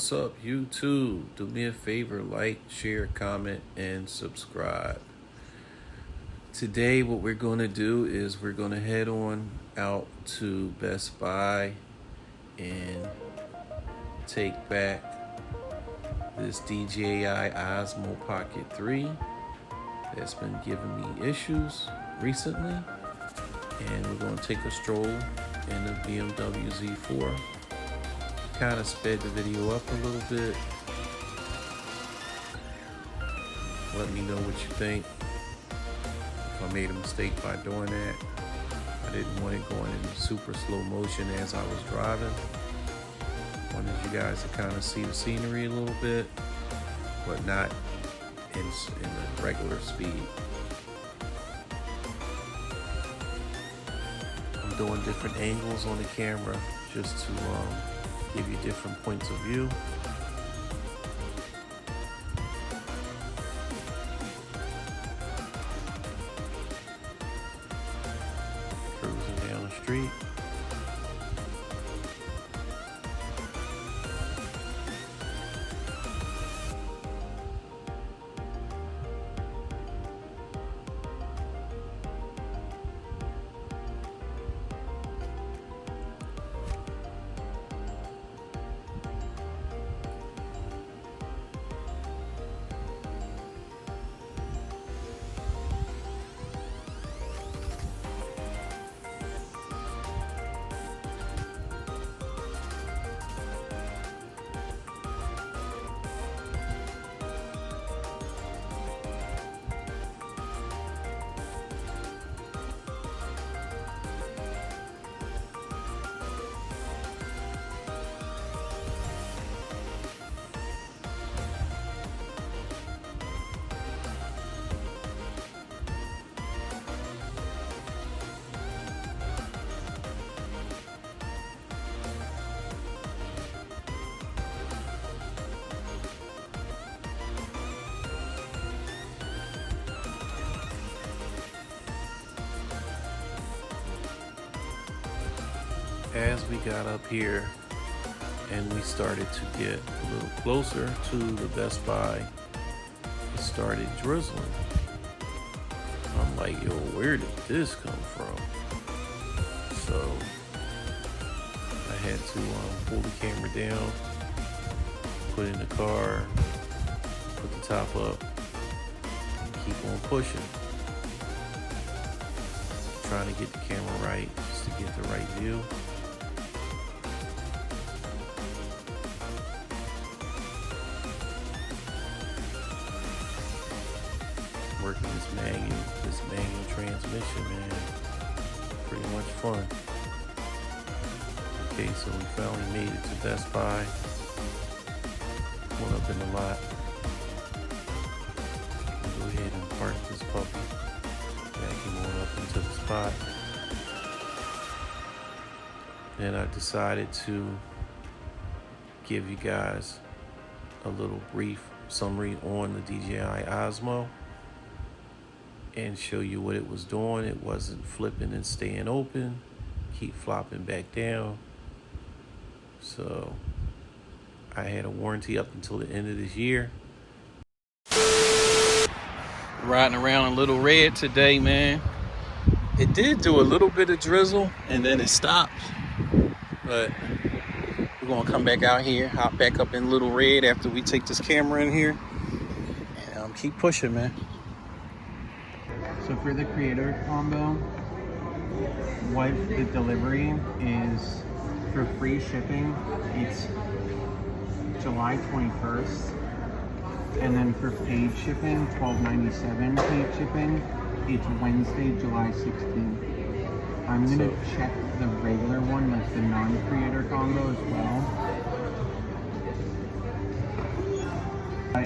What's up, YouTube? Do me a favor, like, share, comment, and subscribe. Today, what we're going to do is we're going to head on out to Best Buy and take back this DJI Osmo Pocket 3 that's been giving me issues recently. And we're going to take a stroll in the BMW Z4. Kind of sped the video up a little bit. Let me know what you think. If I made a mistake by doing that. I didn't want it going in super slow motion as I was driving. Wanted you guys to kind of see the scenery a little bit, but not in a regular speed. I'm doing different angles on the camera just to give you different points of view. Cruising down the street. As we got up here and we started to get a little closer to the Best Buy, it started drizzling. I'm like, yo, where did this come from? So I had to pull the camera down, put it in the car, put the top up, and keep on pushing. Trying to get the camera right, just to get the right view. Working this manual transmission, man, pretty much fun. Okay, so we finally made it to Best Buy. Went up in the lot. We'll go ahead and park this puppy. Vacuum on up into the spot. And I decided to give you guys a little brief summary on the DJI Osmo and show you what it was doing. It wasn't flipping and staying open, keep flopping back down. So I had a warranty up until the end of this year. Riding around in Little Red today, man. It did do a little bit of drizzle and then it stopped. But we're gonna come back out here, hop back up in Little Red after we take this camera in here and keep pushing, man. So for the creator combo, what the delivery is for free shipping, it's July 21st. And then for paid shipping, $12.97 paid shipping, it's Wednesday, July 16th. I'm gonna check the regular one, like the non-creator combo as well.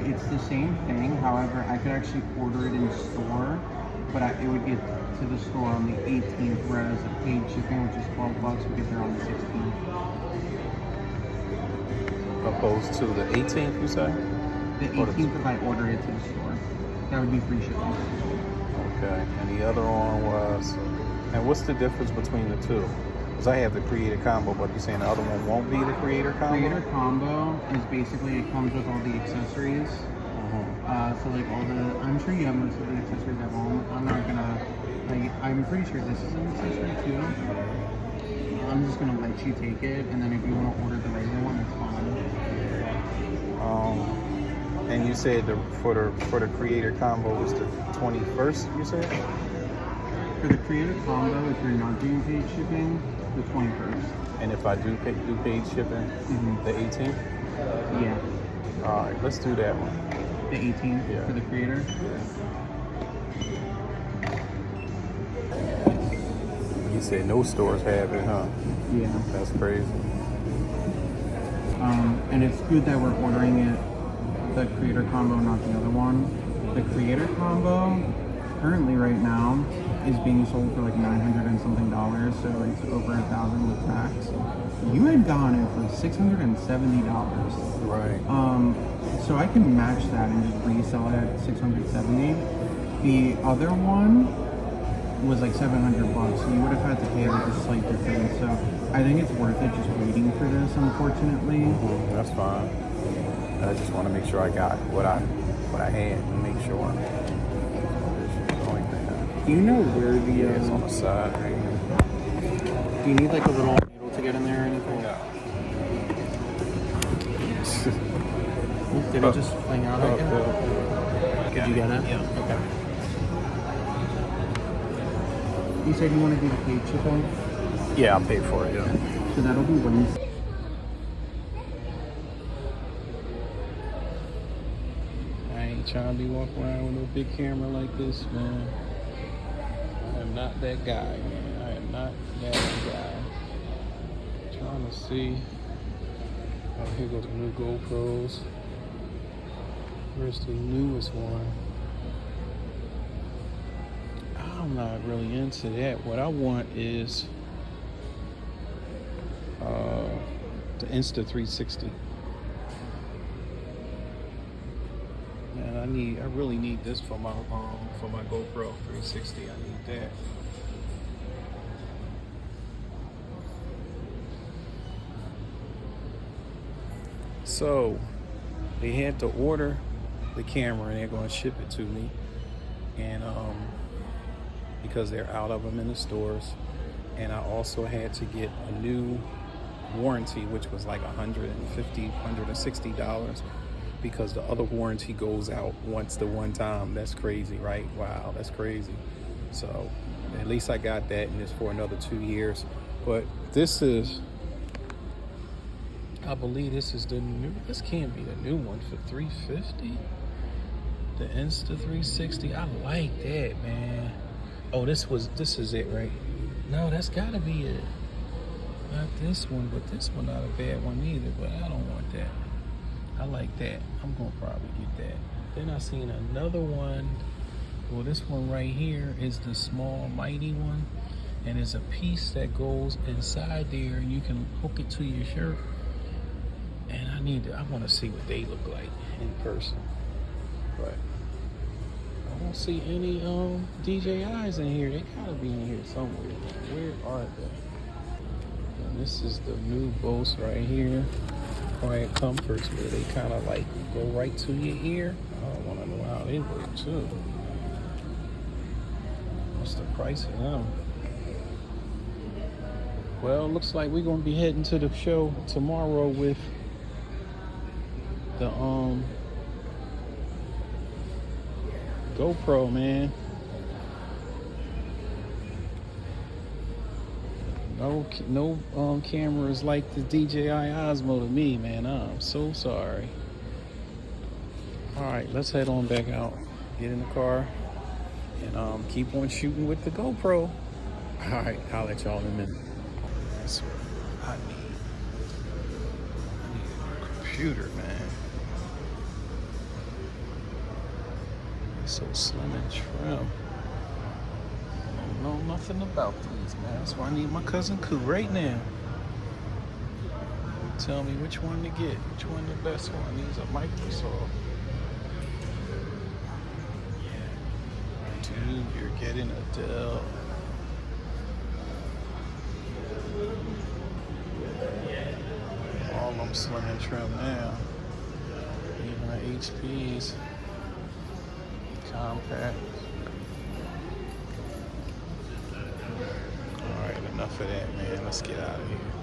It's the same thing, however, I could actually order it in store, but it would get to the store on the 18th, whereas the paid shipping, which is $12, would get there on the 16th. Opposed to the 18th, you say? The 18th if I order it to the store. That would be free shipping. Okay, and the other one was, and what's the difference between the two? Because I have the creator combo, but you're saying the other one won't be the creator combo? Creator combo is basically, it comes with all the accessories. So like all the, I'm sure you have most of the accessories at home. I'm not gonna, like, I'm pretty sure this is an accessory too. I'm just gonna let you take it, and then if you want to order the regular one, that's fine. And you said for the creator combo is the 21st, you said? For the creator combo, if you're not doing paid shipping, the 21st. And if I do paid shipping, the 18th? Yeah. All right, let's do that one. The 18th, yeah, for the creator. You said no stores have it, huh? Yeah. That's crazy. And it's good that we're ordering it, the creator combo, not the other one. The creator combo, currently right now, is being sold for like $900 and something, so it's over $1,000 with tax. You had gotten it for $670. Right. So I can match that and just resell it at $670. The other one was like $700, so you would have had to pay like a slight difference. So I think it's worth it just waiting for this, unfortunately. That's fine. I just want to make sure I got what I had and make sure. Do you know where the it's on the side right here. Do you need like a little needle to get in there or anything? No. Did it just fling out at you? Did you get it? Yeah. Okay. You said you want to do the paid shipping? Yeah, I'll pay for it, yeah. So that'll be Wednesday. I ain't trying to be walking around with no big camera like this, man. I am not that guy, man. I am not that guy. Trying to see. Oh, here go the new GoPros. Where's the newest one? I'm not really into that. What I want is the Insta 360. Man, I really need this for my GoPro 360. I need that. So they had to order the camera and they're going to ship it to me, and because they're out of them in the stores. And I also had to get a new warranty, which was like $160, because the other warranty goes out once the one time. That's crazy, right? Wow, that's crazy. So at least I got that, and it's for another 2 years. But this is, I believe this is the new, this can't be the new one for $350. The Insta 360, I like that, man. Oh, this is it, right? No, that's gotta be it. Not this one, but this one not a bad one either, but I don't want that. I like that. I'm gonna probably get that. Then I seen another one. Well, this one right here is the small mighty one, and it's a piece that goes inside there and you can hook it to your shirt. And I want to see what they look like in person. But I don't see any DJIs in here. They gotta be in here somewhere. Where are they? And this is the new Bose right here. Quiet Comforts, where they kind of like go right to your ear. I want to know how they work too. What's the price of them? Well, looks like we're gonna be heading to the show tomorrow with the GoPro, man. No cameras like the DJI Osmo to me, man. I'm so sorry. All right, let's head on back out. Get in the car and keep on shooting with the GoPro. All right, I'll let y'all in a minute. That's what I need a computer, man. It's so slim and trim. I don't know nothing about these, man. That's why I need my cousin Koo right now. Tell me which one to get, which one the best one. These are Microsoft. Dude, you're getting a Dell. slim and trim now. Even the HP's compact. Alright, enough of that, man. Let's get out of here.